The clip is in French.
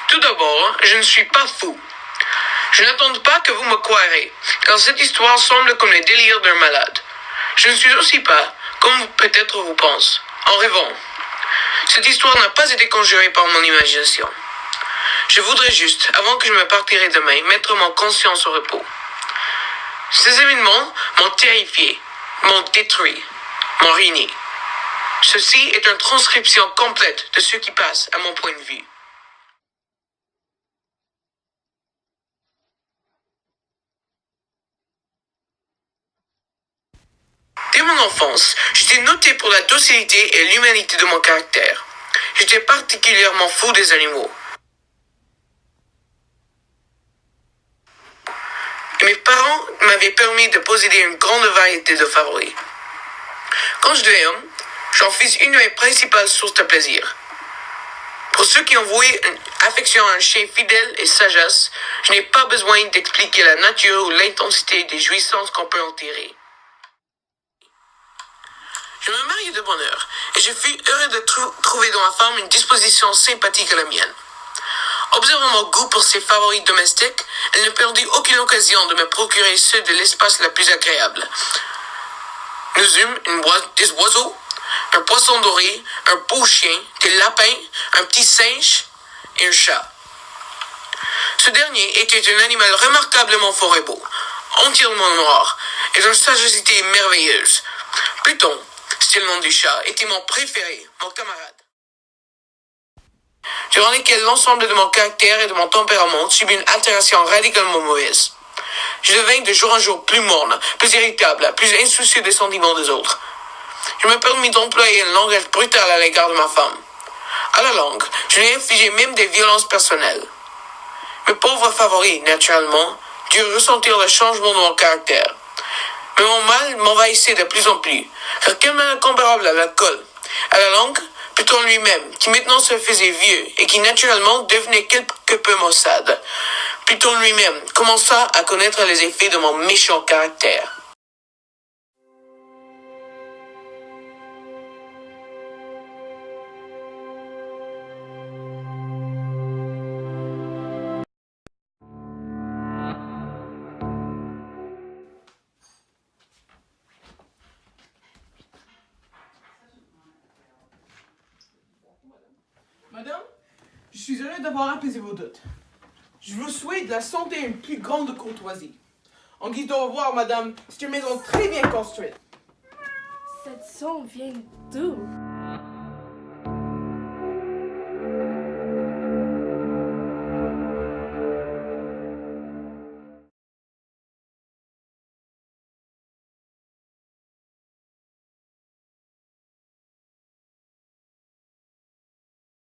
Tout d'abord, je ne suis pas fou. Je n'attends pas que vous me croirez, car cette histoire semble comme les délires d'un malade. Je ne suis aussi pas, comme peut-être vous pensez, en rêvant. Cette histoire n'a pas été conjurée par mon imagination. Je voudrais juste, avant que je me partirai demain, mettre mon conscience au repos. Ces événements m'ont terrifié, m'ont détruit, m'ont ruiné. Ceci est une transcription complète de ce qui passe à mon point de vue. Dès mon enfance, j'étais noté pour la docilité et l'humanité de mon caractère. J'étais particulièrement fou des animaux. Mes parents m'avaient permis de posséder une grande variété de favoris. Quand je devenais homme, j'en fis une de mes principales sources de plaisir. Pour ceux qui ont voué une affection à un chien fidèle et sagesse, je n'ai pas besoin d'expliquer la nature ou l'intensité des jouissances qu'on peut en tirer. Je me mariai de bonne heure, et je fus heureux de trouver dans ma femme une disposition sympathique à la mienne. Observant mon goût pour ses favoris domestiques, elle ne perdit aucune occasion de me procurer ceux de l'espace la plus agréable. Nous eûmes des oiseaux, un poisson doré, un beau chien, des lapins, un petit singe et un chat. Ce dernier était un animal remarquablement fort et beau, entièrement noir, et d'une sagacité merveilleuse. Pluton, c'est le nom du chat, était mon préféré, mon camarade. Durant lesquels l'ensemble de mon caractère et de mon tempérament subit une altération radicalement mauvaise. Je devins de jour en jour plus morne, plus irritable, plus insoucieux des sentiments des autres. Je me permis d'employer un langage brutal à l'égard de ma femme. À la longue, je lui infligeais même des violences personnelles. Mes pauvres favoris, naturellement, durent ressentir le changement de mon caractère. Mais mon mal m'envahissait de plus en plus, car quel mal incomparable à l'alcool. À la longue, Pluton lui-même, qui maintenant se faisait vieux et qui naturellement devenait quelque peu maussade. Pluton lui-même commença à connaître les effets de mon méchant caractère. Madame, je suis heureux d'avoir apaisé vos doutes. Je vous souhaite de la santé et une plus grande courtoisie. En guise de au revoir, madame, c'est une maison très bien construite. Cette son vient d'où?